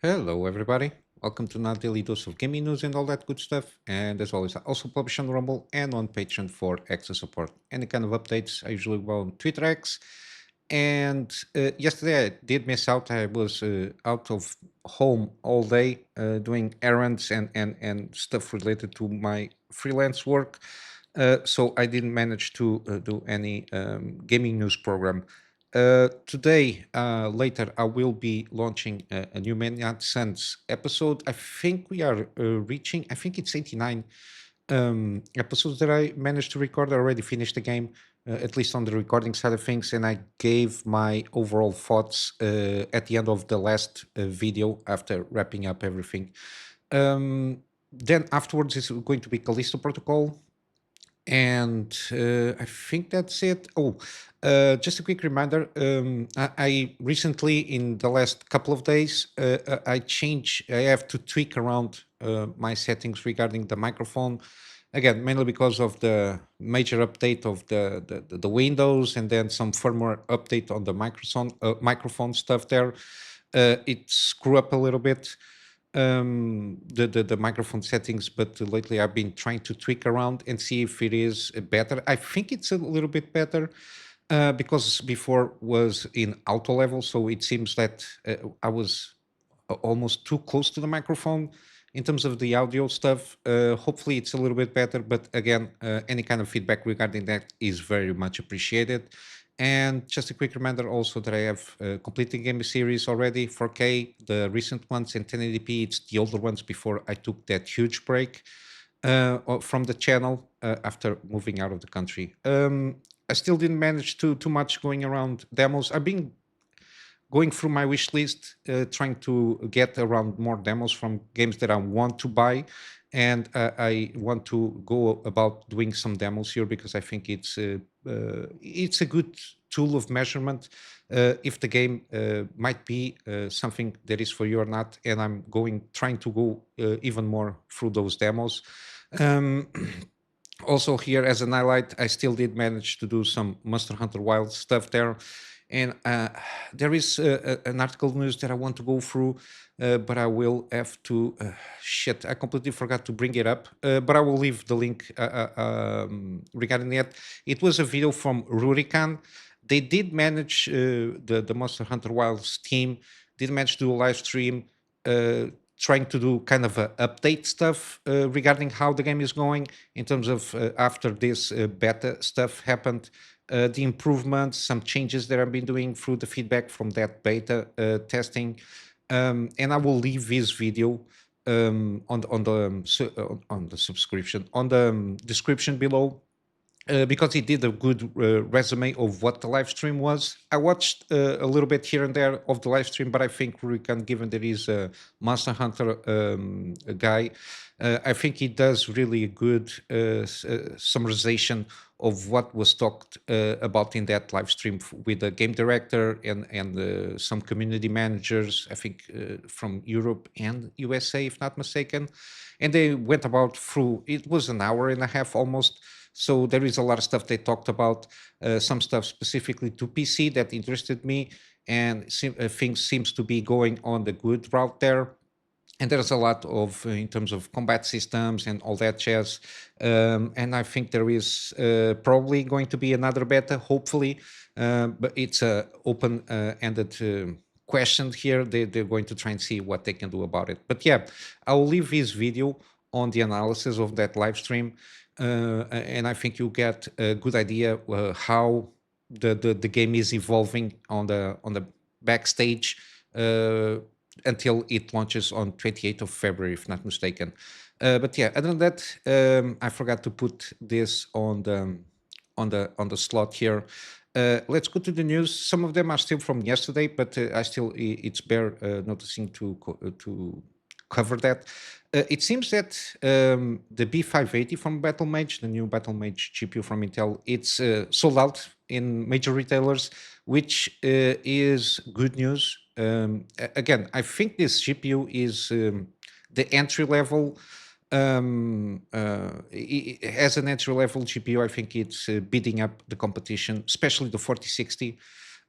Hello, everybody. Welcome to another daily dose of gaming news and all that good stuff. And as always, I also publish on Rumble and on Patreon for extra support. Any kind of updates, I usually go on Twitter X. And yesterday I did miss out. I was out of home all day doing errands and stuff related to my freelance work. So I didn't manage to do any gaming news program. Today, later, I will be launching a new Maniac Suns episode. I think we are reaching, I think it's 89 episodes that I managed to record. I already finished the game, at least on the recording side of things, and I gave my overall thoughts at the end of the last video after wrapping up everything. Then afterwards, it's going to be Callisto Protocol, and I think that's it. Oh, just a quick reminder. I recently, in the last couple of days, I have to tweak around my settings regarding the microphone. Again, mainly because of the major update of the Windows and then some firmware update on the microphone stuff there. It screw up a little bit the microphone settings, but lately I've been trying to tweak around and see if it is better. I think it's a little bit better because before was in auto level, so it seems that I was almost too close to the microphone in terms of the audio stuff. Hopefully, it's a little bit better, but again, any kind of feedback regarding that is very much appreciated. And just a quick reminder also that I have completed game series already, 4K, the recent ones, and 1080p. It's the older ones before I took that huge break from the channel after moving out of the country. I still didn't manage to too much going around demos. I've been going through my wish list, trying to get around more demos from games that I want to buy. And I want to go about doing some demos here because I think it's a good tool of measurement if the game might be something that is for you or not. And I'm trying to go even more through those demos. Um, Also here as an highlight, I still did manage to do some Monster Hunter Wild stuff there. And there is an article news that I want to go through, but I will have to. Shit, I completely forgot to bring it up, but I will leave the link regarding that. It was a video from Rurikan. They did manage, the Monster Hunter Wilds team did manage to do a live stream trying to do kind of update stuff regarding how the game is going in terms of after this beta stuff happened, the improvements, some changes that I've been doing through the feedback from that beta testing. And I will leave this video on the subscription on the description below because he did a good resume of what the live stream was. I watched a little bit here and there of the live stream, but I think Rurikan, given that he's a Monster Hunter guy, I think he does really a good summarization of what was talked about in that live stream with the game director and some community managers, I think from Europe and USA, if not mistaken. And they went about through, it was an hour and a half almost, so there is a lot of stuff they talked about, some stuff specifically to PC that interested me, and things seems to be going on the good route there. And there's a lot of in terms of combat systems and all that jazz. And I think there is probably going to be another beta, hopefully, but it's a open-ended question here. They're going to try and see what they can do about it. But yeah, I'll leave this video on the analysis of that live stream, and I think you get a good idea how the game is evolving on the backstage until it launches on 28th of February, if not mistaken. But yeah, other than that, I forgot to put this on the slot here. Let's go to the news. Some of them are still from yesterday, but it's bare noticing to cover that. It seems that the B580 from Battlemage, the new Battlemage GPU from Intel, it's sold out in major retailers, which is good news. Again, I think this GPU is the entry level. As an entry level GPU, I think it's beating up the competition, especially the 4060.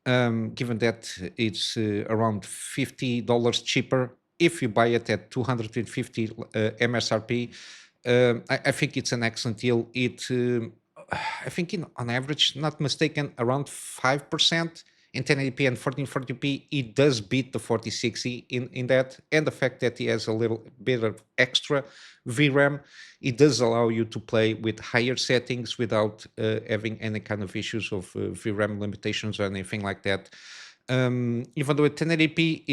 Given that it's around $50 cheaper if you buy it at 250 MSRP, I think it's an excellent deal. I think on average, not mistaken, around 5% in 1080p and 1440p. It does beat the 4060 in that, and the fact that it has a little bit of extra VRAM, it does allow you to play with higher settings without having any kind of issues of VRAM limitations or anything like that. Even though at 1080p,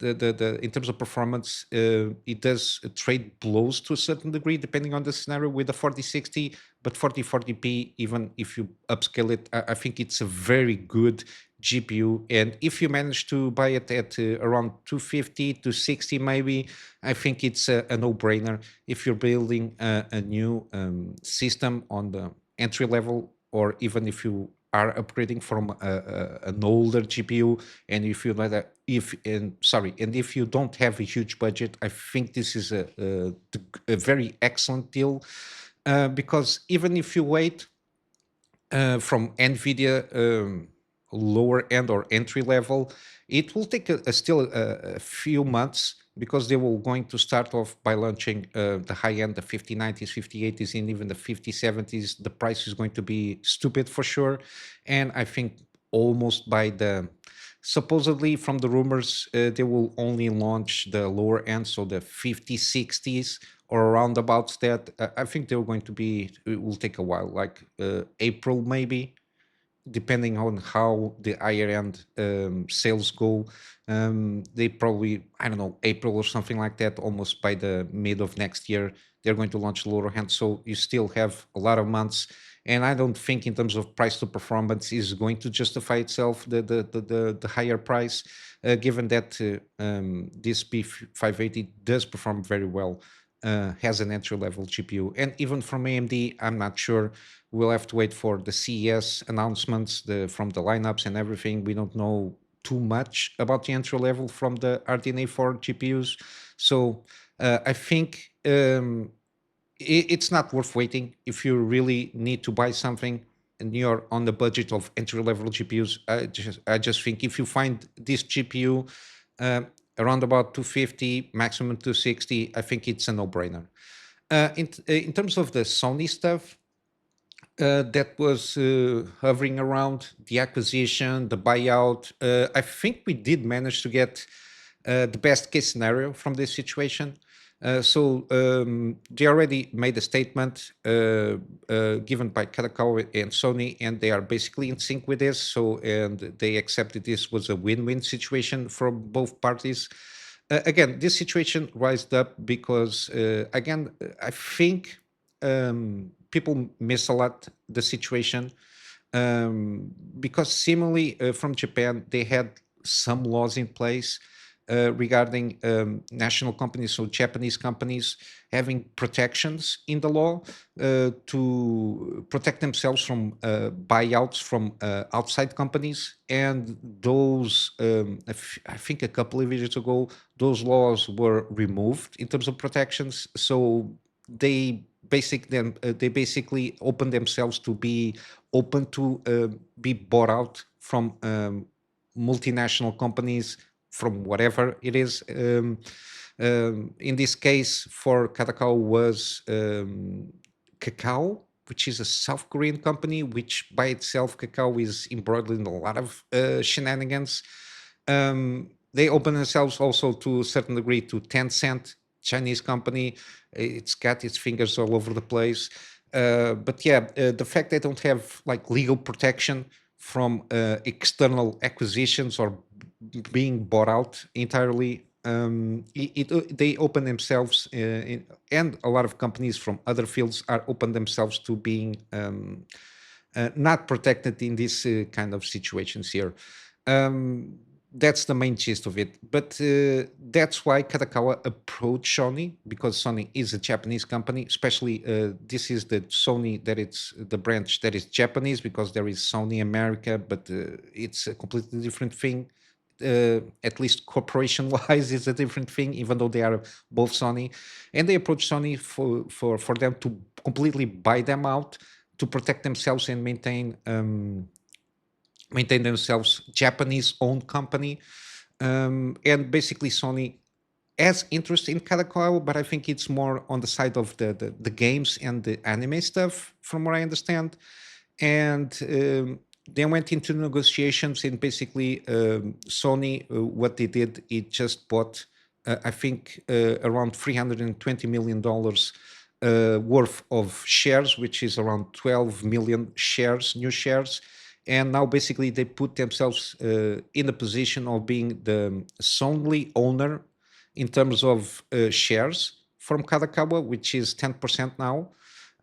the in terms of performance, it does trade blows to a certain degree depending on the scenario with the 4060, but 4040p, even if you upscale it, I think it's a very good GPU. And if you manage to buy it at around 250 to 60 maybe, I think it's a no-brainer if you're building a new system on the entry level, or even if you are upgrading from an older GPU, and if you like that, and if you don't have a huge budget, I think this is a very excellent deal, because even if you wait from NVIDIA lower end or entry level, it will take still a few months, because they will going to start off by launching the high end, the 5090s, 5080s, and even the 5070s. The price is going to be stupid for sure. And I think almost by the supposedly from the rumors, they will only launch the lower end, so the 5060s or around about that. I think they're going to be, it will take a while, like April maybe, depending on how the higher end sales go. They probably, I don't know, April or something like that, almost by the mid of next year, they're going to launch the lower end. So you still have a lot of months. And I don't think in terms of price to performance is going to justify itself, the higher price, given that this B580 does perform very well, has an entry level GPU. And even from AMD, I'm not sure. We'll have to wait for the CES announcements from the lineups and everything. We don't know too much about the entry level from the RDNA 4 GPUs. So I think it's not worth waiting if you really need to buy something and you're on the budget of entry level GPUs. I just think if you find this GPU uh, around about 250, maximum 260, I think it's a no-brainer. In terms of the Sony stuff, that was hovering around the acquisition, the buyout. I think we did manage to get the best case scenario from this situation. They already made a statement given by Kadokawa and Sony, and they are basically in sync with this. And they accepted this was a win-win situation for both parties. Again, this situation rised up because, again, I think people miss a lot the situation, because similarly from Japan, they had some laws in place regarding national companies, so Japanese companies having protections in the law to protect themselves from buyouts from outside companies. And those, I think a couple of years ago, those laws were removed in terms of protections. So they basically open themselves to be open to be bought out from multinational companies from whatever it is. In this case, for Kadokawa was Kakao, which is a South Korean company, which by itself, Kakao is embroiled in a lot of shenanigans. They open themselves also to a certain degree to Tencent, Chinese company. It's got its fingers all over the place. But yeah, the fact they don't have like legal protection from external acquisitions or being bought out entirely, they open themselves, and a lot of companies from other fields are open themselves to being not protected in these kind of situations here. Um, that's the main gist of it. But that's why Kadokawa approached Sony, because Sony is a Japanese company. Especially this is the Sony that it's the branch that is Japanese, because there is Sony America, but it's a completely different thing. At least corporation wise is a different thing, even though they are both Sony. And they approached Sony for them to completely buy them out, to protect themselves and maintain themselves Japanese owned company. And basically, Sony has interest in Kadokawa, but I think it's more on the side of the games and the anime stuff, from what I understand. And they went into negotiations, and basically, Sony, what they did, it just bought, I think, around $320 million worth of shares, which is around 12 million shares, new shares. And now basically they put themselves in a position of being the solely owner in terms of shares from Kadokawa, which is 10% now,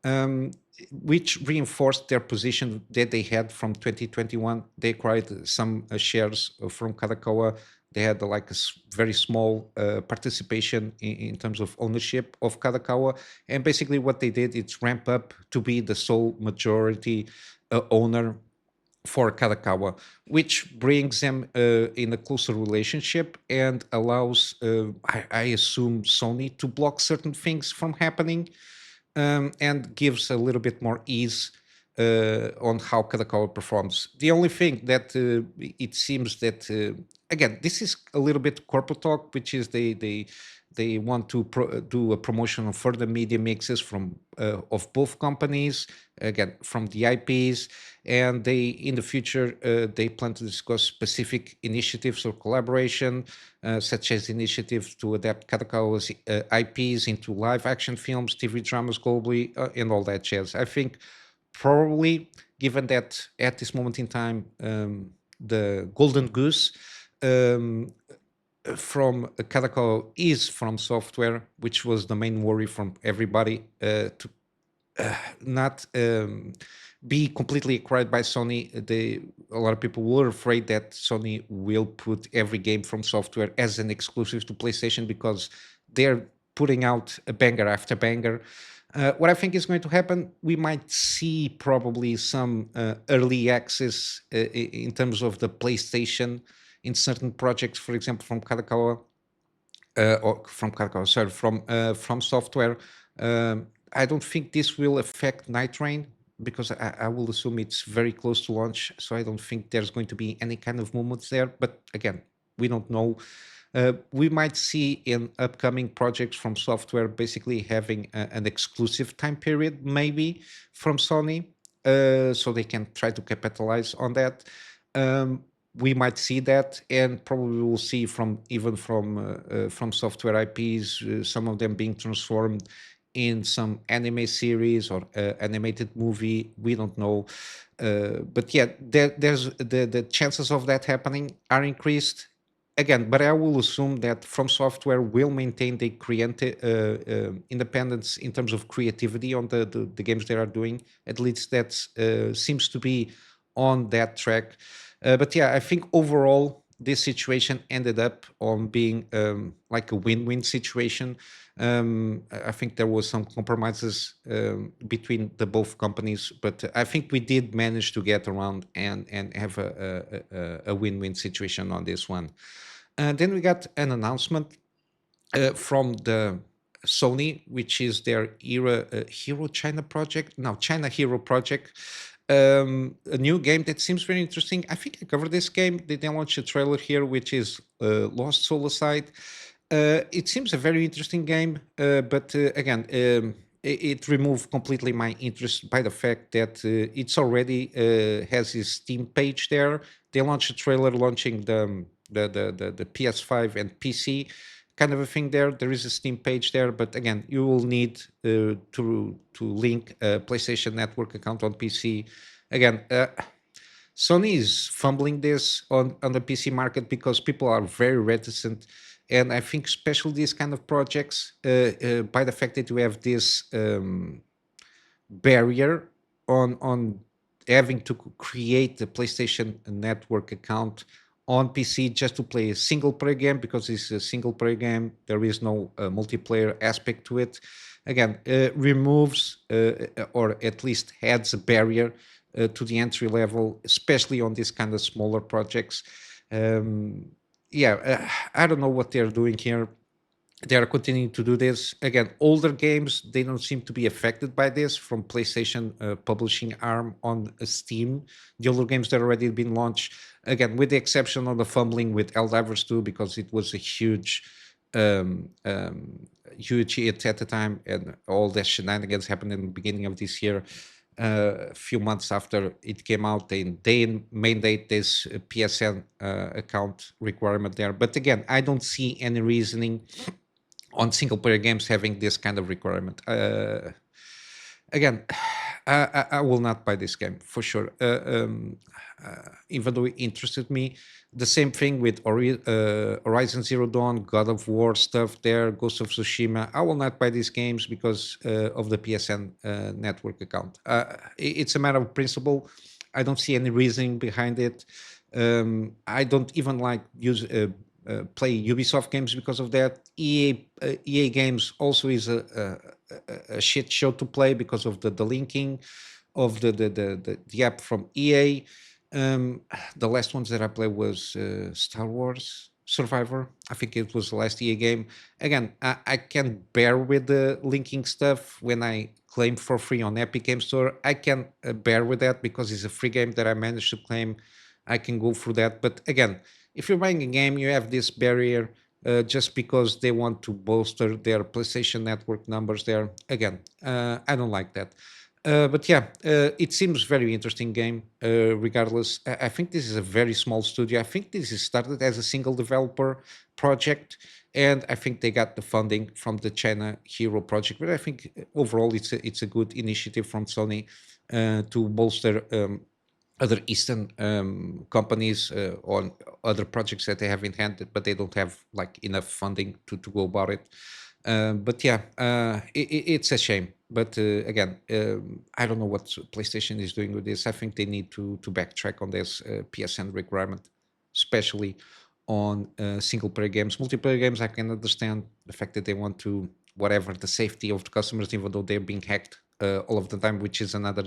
um, which reinforced their position that they had from 2021. They acquired some shares from Kadokawa. They had like a very small participation in terms of ownership of Kadokawa. And basically what they did is ramp up to be the sole majority owner for Kadokawa, which brings them in a closer relationship and allows, I assume, Sony to block certain things from happening, and gives a little bit more ease on how Kadokawa performs. The only thing that it seems that again, this is a little bit corporate talk, which is they want to do a promotion of further media mixes from of both companies, again from the IPs, and they in the future they plan to discuss specific initiatives or collaboration, such as initiatives to adapt Kadokawa's IPs into live action films, TV dramas globally, and all that jazz. I think probably, given that at this moment in time, the golden goose um, from Kadokawa is from software, which was the main worry from everybody, to not be completely acquired by Sony. A lot of people were afraid that Sony will put every game from software as an exclusive to PlayStation because they're putting out a banger after banger. What I think is going to happen, we might see probably some early access in terms of the PlayStation in certain projects, for example, from Kadokawa, or from Kadokawa, sorry, from software. I don't think this will affect Night Rain because I will assume it's very close to launch. So I don't think there's going to be any kind of movements there. But again, we don't know. We might see in upcoming projects from software basically having an exclusive time period, maybe from Sony, so they can try to capitalize on that. Um, we might see that, and probably we'll see from even from software IPs, some of them being transformed in some anime series or animated movie. We don't know, but yeah, there's the chances of that happening are increased again. But I will assume that from software will maintain the creative independence in terms of creativity on the games they are doing. At least that seems to be on that track. But yeah, I think overall this situation ended up on being like a win-win situation. I think there was some compromises between the both companies, but I think we did manage to get around and have a win-win situation on this one. Then we got an announcement from the Sony, which is their Hero China project. Now, China Hero project. A new game that seems very interesting. I think I covered this game. They launched a trailer here, which is Lost Soul Aside. It seems a very interesting game, but again, it removed completely my interest by the fact that it's already has his Steam page there. They launched a trailer launching the PS5 and PC kind of a thing there. There is a Steam page there, but again, you will need to link a PlayStation Network account on PC. Again, Sony is fumbling this on the PC market because people are very reticent. And I think especially these kind of projects, by the fact that you have this barrier on having to create the PlayStation Network account on PC just to play a single player game, because it's a single player game. There is no multiplayer aspect to it. Again, removes or at least adds a barrier to the entry level, especially on these kind of smaller projects. Yeah, I don't know what they're doing here. They are continuing to do this. Again, older games, they don't seem to be affected by this from PlayStation publishing arm on Steam. The older games that already been launched, again, with the exception of the fumbling with Helldivers 2, because it was a um, um, huge hit at the time, and all the shenanigans happened in the beginning of this year. A few months after it came out, they mandate this PSN account requirement there. But again, I don't see any reasoning on single player games having this kind of requirement. Again, I will not buy this game for sure. Even though it interested me, the same thing with Horizon Zero Dawn, God of War stuff there, Ghost of Tsushima. I will not buy these games because of the PSN network account. It's a matter of principle. I don't see any reasoning behind it. I don't even like use play Ubisoft games because of that. EA games also is a shit show to play because of the linking of the app from EA. Um, the last ones that I played was Star Wars Survivor. I think it was the last EA game. Again, I can bear with the linking stuff when I claim for free on Epic Game Store. I can bear with that because it's a free game that I managed to claim. I can go through that. But again, if you're buying a game, you have this barrier just because they want to bolster their PlayStation Network numbers there. Again, I don't like that. But yeah, it seems very interesting game. Regardless, I think this is a very small studio. I think this is started as a single developer project, and I think they got the funding from the China Hero project. But I think overall, it's a good initiative from Sony to bolster other Eastern companies on other projects that they have in hand, but they don't have like enough funding to go about it. But yeah, it's a shame. But again, I don't know what PlayStation is doing with this. I think they need to backtrack on this PSN requirement, especially on single player games. Multiplayer games, I can understand the fact that they want to whatever the safety of the customers, even though they're being hacked all of the time, which is another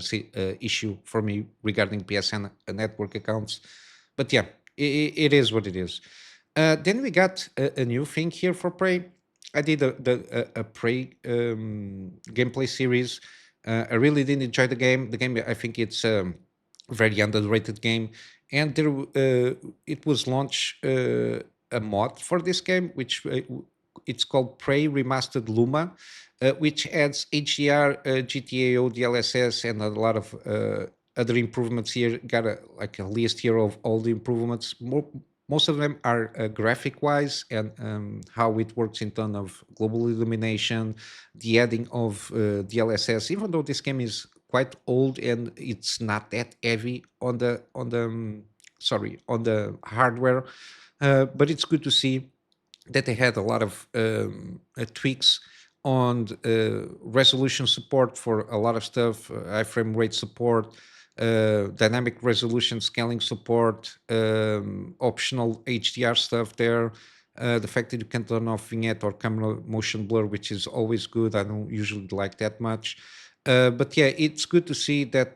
issue for me regarding PSN network accounts. But yeah, it is what it is. Then we got a new thing here for Prey. I did a Prey gameplay series. I really did enjoy the game. The game, I think it's very underrated game, and it was launched a mod for this game, which it's called Prey Remastered Luma, which adds HDR, GTAO, DLSS, and a lot of other improvements here. Got like a list here of all the improvements. Most of them are graphic wise and how it works in terms of global illumination, the adding of DLSS. Even though this game is quite old and it's not that heavy on the hardware, but it's good to see that they had a lot of tweaks on resolution support for a lot of stuff, iframe rate support, dynamic resolution scaling support, optional HDR stuff there. The fact that you can turn off vignette or camera motion blur, which is always good. I don't usually like that much. But yeah, it's good to see that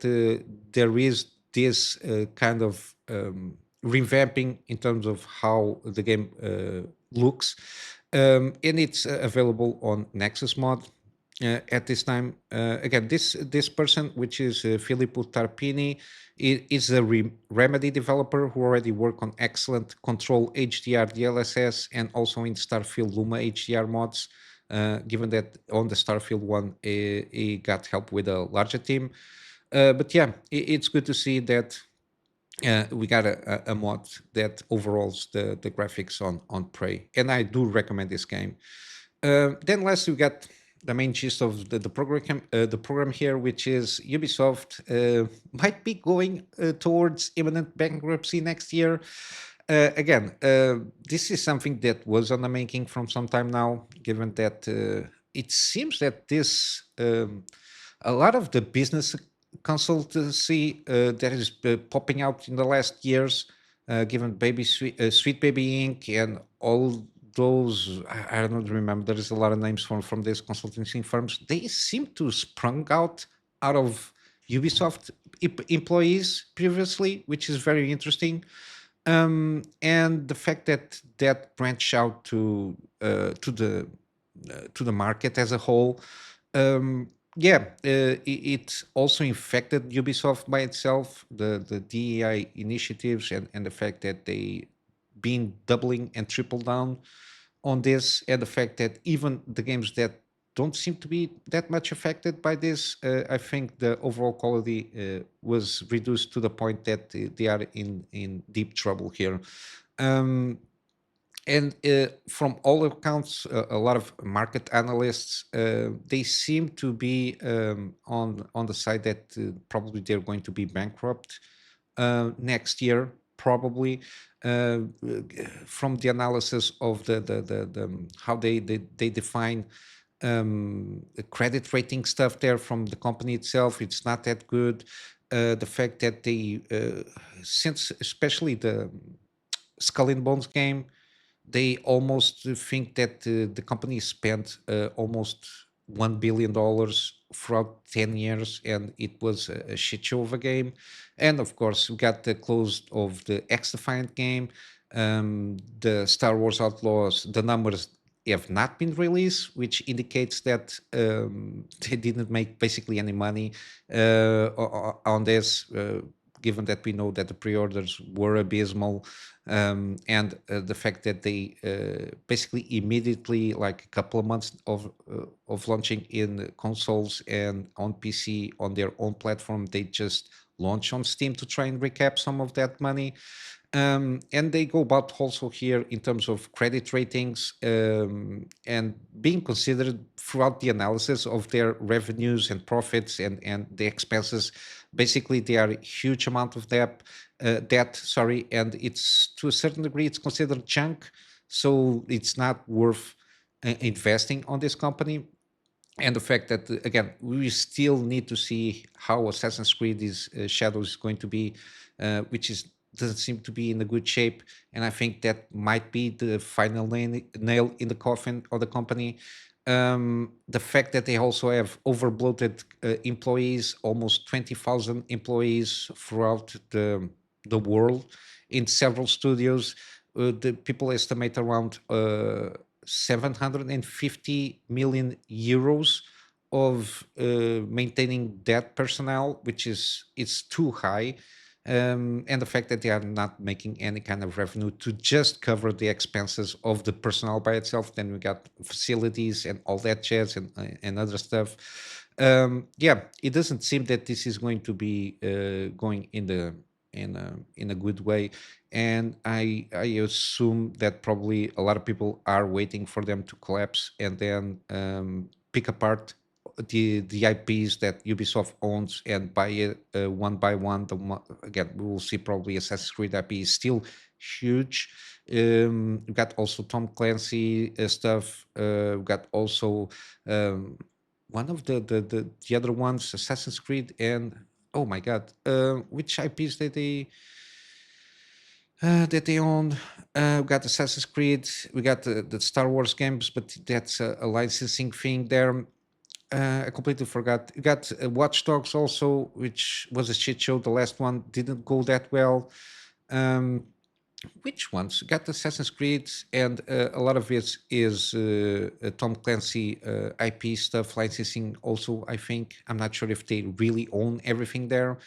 there is this kind of revamping in terms of how the game looks. And it's available on Nexus Mod at this time. Again, this person, which is Filippo Tarpini, is a Remedy developer who already worked on excellent Control HDR DLSS and also in Starfield Luma HDR mods. Given that on the Starfield one, he got help with a larger team. But yeah, it's good to see that we got a mod that overhauls the graphics on Prey, and I do recommend this game. Then last we got the main gist of the program here, which is Ubisoft might be going towards imminent bankruptcy next year. Again, this is something that was on the making from some time now, given that it seems that this a lot of the business consultancy that is popping out in the last years, given Sweet Baby Inc. and all those, I don't remember. There is a lot of names from these consultancy firms. They seem to sprung out of Ubisoft employees previously, which is very interesting. And the fact that that branch out to the to the market as a whole. Yeah, it also infected Ubisoft by itself. The DEI initiatives and the fact that they been doubling and triple down on this, and the fact that even the games that don't seem to be that much affected by this, I think the overall quality was reduced to the point that they are in deep trouble here. Um, and from all accounts, a lot of market analysts they seem to be on the side that probably they're going to be bankrupt next year, probably. Uh, from the analysis of the how they define the credit rating stuff there from the company itself, it's not that good. The fact that they, since especially the Skull and Bones game, they almost think that the company spent almost $1 billion throughout 10 years, and it was a shit show of a game. And of course, we got the close of the X Defiant game, the Star Wars Outlaws. The numbers have not been released, which indicates that they didn't make basically any money on this. Given that we know that the pre-orders were abysmal, and the fact that they basically immediately, like a couple of months of launching in consoles and on PC on their own platform, they just launch on Steam to try and recap some of that money. And they go about also here in terms of credit ratings, and being considered throughout the analysis of their revenues and profits and the expenses. Basically, they are a huge amount of debt, sorry, and it's to a certain degree it's considered junk, so it's not worth investing on this company. And the fact that again we still need to see how Assassin's Creed is Shadows is going to be, which is doesn't seem to be in a good shape, and I think that might be the final nail in the coffin of the company. The fact that they also have over bloated employees, almost 20,000 employees throughout the world in several studios. The people estimate around 750 million euros of maintaining that personnel, which is it's too high. And the fact that they are not making any kind of revenue to just cover the expenses of the personnel by itself. Then we got facilities and all that jazz and other stuff. Yeah, it doesn't seem that this is going to be going in a good way, and I assume that probably a lot of people are waiting for them to collapse and then pick apart the IPs that Ubisoft owns and buy it one by one. Again, we will see probably Assassin's Creed IP is still huge. We got also Tom Clancy stuff. We got also one of the other ones, Assassin's Creed, and oh my god, which IPs that they own? We got Assassin's Creed, we got the Star Wars games, but that's a licensing thing there. I completely forgot. You got Watch Dogs also, which was a shit show. The last one didn't go that well. Um, which ones? Got Assassin's Creed, and a lot of it is Tom Clancy IP stuff, licensing also, I think. I'm not sure if they really own everything there.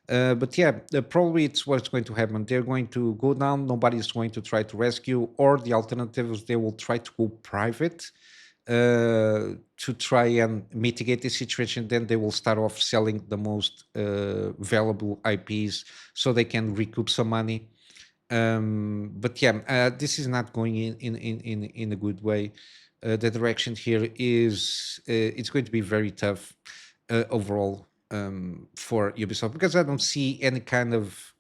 But yeah, probably it's what's going to happen. They're going to go down. Nobody's going to try to rescue, or the alternative is they will try to go private to try and mitigate the situation. Then they will start off selling the most valuable IPs so they can recoup some money. But yeah, this is not going in a good way. The direction here is it's going to be very tough overall for Ubisoft, because I don't see any kind of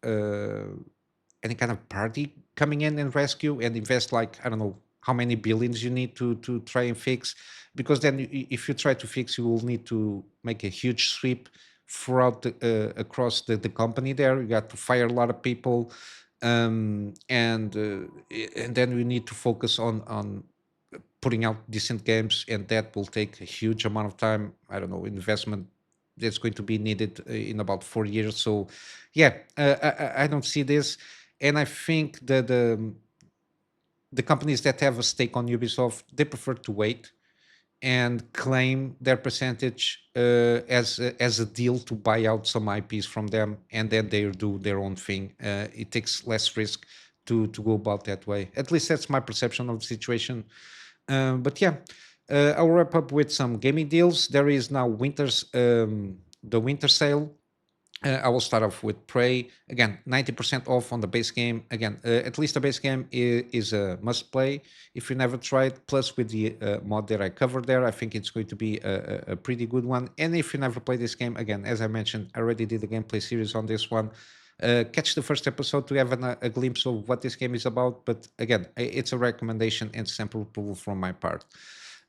party coming in and rescue and invest, like, I don't know how many billions you need to try and fix, because then if you try to fix, you will need to make a huge sweep throughout across the company there. You got to fire a lot of people, and then we need to focus on putting out decent games, and that will take a huge amount of time. I don't know, investment that's going to be needed in about 4 years. So yeah, I don't see this, and I think that the companies that have a stake on Ubisoft, they prefer to wait. and claim their percentage as a deal to buy out some IPs from them, and then they do their own thing. It takes less risk to go about that way. At least that's my perception of the situation. But yeah, I'll wrap up with some gaming deals. There is now the winter sale. I will start off with Prey. Again, 90% off on the base game. Again, at least the base game is a must play if you never tried. Plus, with the mod that I covered there, I think it's going to be a pretty good one. And if you never played this game, again, as I mentioned, I already did a gameplay series on this one. Catch the first episode to have a glimpse of what this game is about. But again, it's a recommendation and sample approval from my part.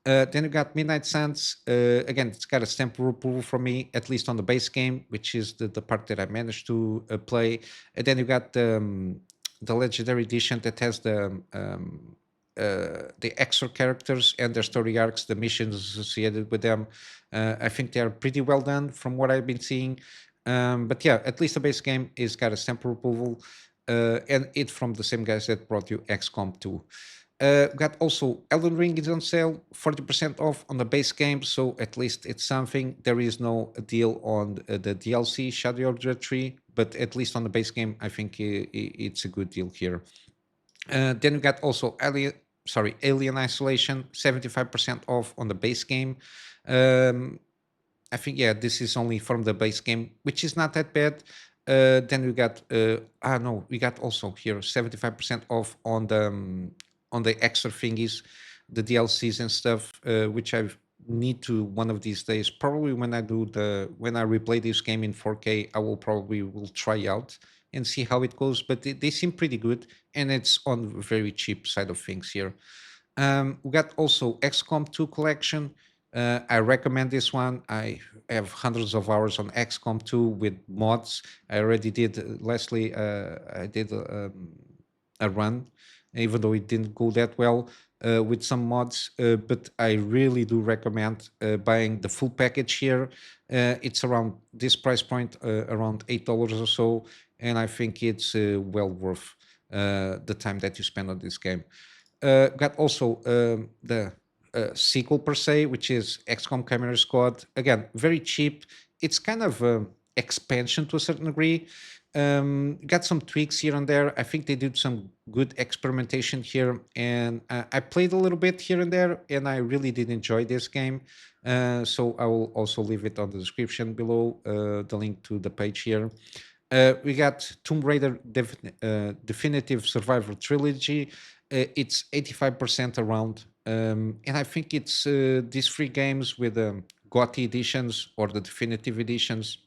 Then you got Midnight Suns. Again, it's got a stamp of approval from me, at least on the base game, which is the part that I managed to play. And then you got the Legendary Edition that has the extra characters and their story arcs, the missions associated with them. I think they are pretty well done from what I've been seeing. But yeah, at least the base game is got a stamp of approval, and it's from the same guys that brought you XCOM 2. Got also Elden Ring is on sale, 40% off on the base game, so at least it's something. There is no deal on the DLC Shadow of the Tree, but at least on the base game, I think it's a good deal here. Then we got also Alien Isolation, 75% off on the base game. Um, I think yeah, this is only from the base game, which is not that bad. Then we got no, we got also here 75% off on the extra thingies, the DLCs and stuff, which I need to one of these days. Probably when when I replay this game in 4K, I will try out and see how it goes. But they seem pretty good, and it's on the very cheap side of things here. We got also XCOM 2 collection. I recommend this one. I have hundreds of hours on XCOM 2 with mods. I already did, Leslie, I did a run, even though it didn't go that well with some mods. But I really do recommend buying the full package here. It's around this price point, around $8 or so. And I think it's well worth the time that you spend on this game. Got also the sequel per se, which is XCOM Chimera Squad. Again, very cheap. It's kind of expansion to a certain degree. Got some tweaks here and there. I think they did some good experimentation here, and I played a little bit here and there, and I really did enjoy this game. So I will also leave it on the description below, the link to the page here. We got Tomb Raider Definitive Survivor Trilogy. It's 85% around. And I think it's these three games with GOTY editions or the definitive editions.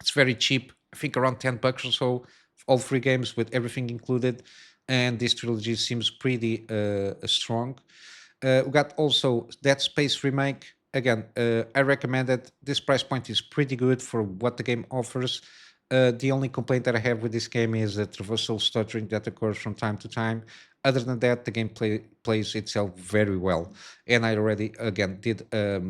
It's very cheap. I think around $10 or so. All three games with everything included. And this trilogy seems pretty strong. We got also Dead Space Remake. Again, I recommend it. This price point is pretty good for what the game offers. The only complaint that I have with this game is the traversal stuttering that occurs from time to time. Other than that, the game plays itself very well. And I already, again, did a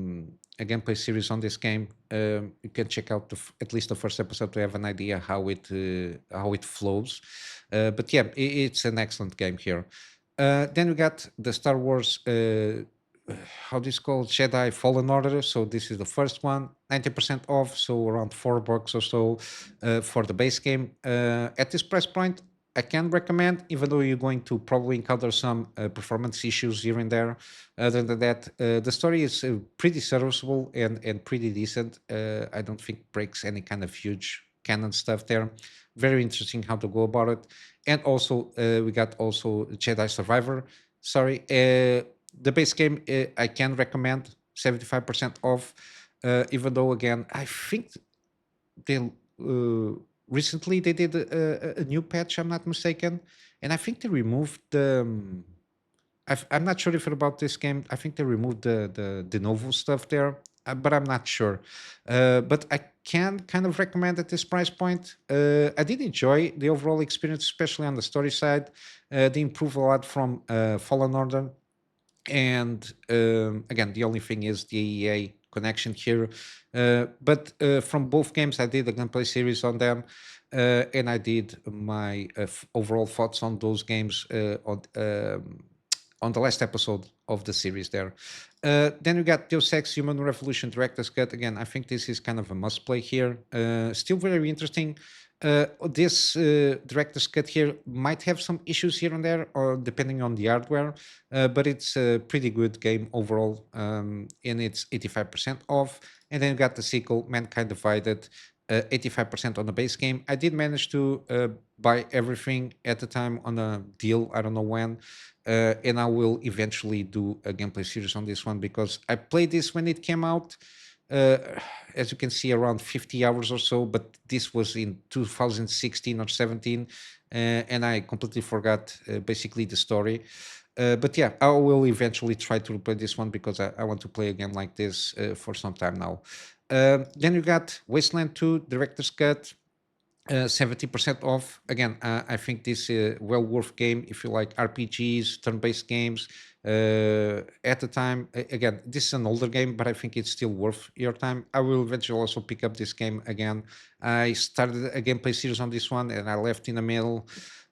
gameplay series on this game. You can check out at least the first episode to have an idea how it flows. But yeah, it's an excellent game here. Then we got the Star Wars how this called Jedi Fallen Order. So this is the first one, 90% off, so around $4 or so for the base game. At this price point, I can recommend, even though you're going to probably encounter some performance issues here and there. Other than that, the story is pretty serviceable and pretty decent. I don't think breaks any kind of huge canon stuff there. Very interesting how to go about it. And also, we got also Jedi Survivor. Sorry, the base game I can recommend 75% off. Even though again, I think they recently they did a new patch. I'm not mistaken, and I think they removed the. I'm not sure if about this game. I think they removed the de novo stuff there, but I'm not sure. But I can kind of recommend at this price point. I did enjoy the overall experience, especially on the story side. They improve a lot from Fallen Order, and again, the only thing is the EA connection here. But from both games, I did a gameplay series on them, and I did my overall thoughts on those games on the last episode of the series there. Then we got Deus Ex Human Revolution Director's Cut. Again, I think this is kind of a must play here. Still very interesting. This director's cut here might have some issues here and there, or depending on the hardware, but it's a pretty good game overall, and it's 85% off. And then you got the sequel, Mankind Divided, 85% on the base game. I did manage to buy everything at the time on a deal. I don't know when. And I will eventually do a gameplay series on this one because I played this when it came out. Uh, as you can see, around 50 hours or so, but this was in 2016 or 17, and I completely forgot basically the story. But yeah, I will eventually try to replay this one because I want to play a game like this for some time now. Then you got Wasteland 2 Director's Cut, 70% off. Again, I think this well worth game if you like RPGs, turn-based games. At the time, again, this is an older game, but I think it's still worth your time. I will eventually also pick up this game again. I started a gameplay series on this one and I left in the middle,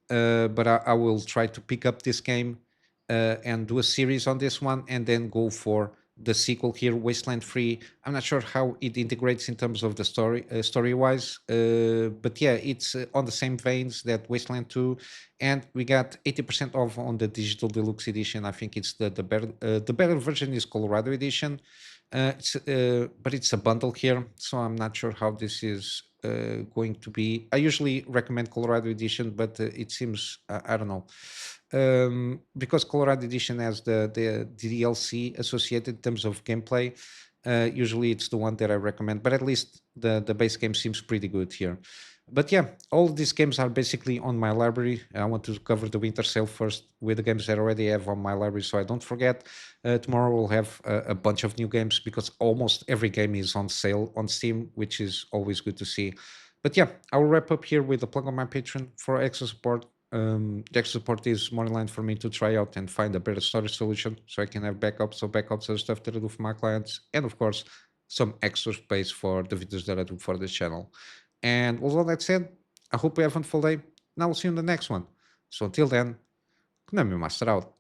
but I will try to pick up this game and do a series on this one and then go for the sequel here, Wasteland 3. I'm not sure how it integrates in terms of the story wise, but yeah, it's on the same veins that Wasteland 2, and we got 80% off on the digital deluxe edition. I think it's the better version is Colorado edition. But it's a bundle here, so I'm not sure how this is going to be. I usually recommend Colorado edition, but it seems I don't know, because Colorado edition has the DLC associated in terms of gameplay. Usually it's the one that I recommend, but at least the base game seems pretty good here. But yeah, all these games are basically on my library. I want to cover the winter sale first with the games that I already have on my library, so I don't forget. Tomorrow we'll have a bunch of new games because almost every game is on sale on Steam, which is always good to see. But yeah, I will wrap up here with a plug on my Patreon for extra support. The extra support is more in line for me to try out and find a better storage solution so I can have backups. So backups are stuff that I do for my clients, and of course, some extra space for the videos that I do for this channel. And with all that said, I hope you have a wonderful day, and I will see you in the next one. So until then, Kunami Master out.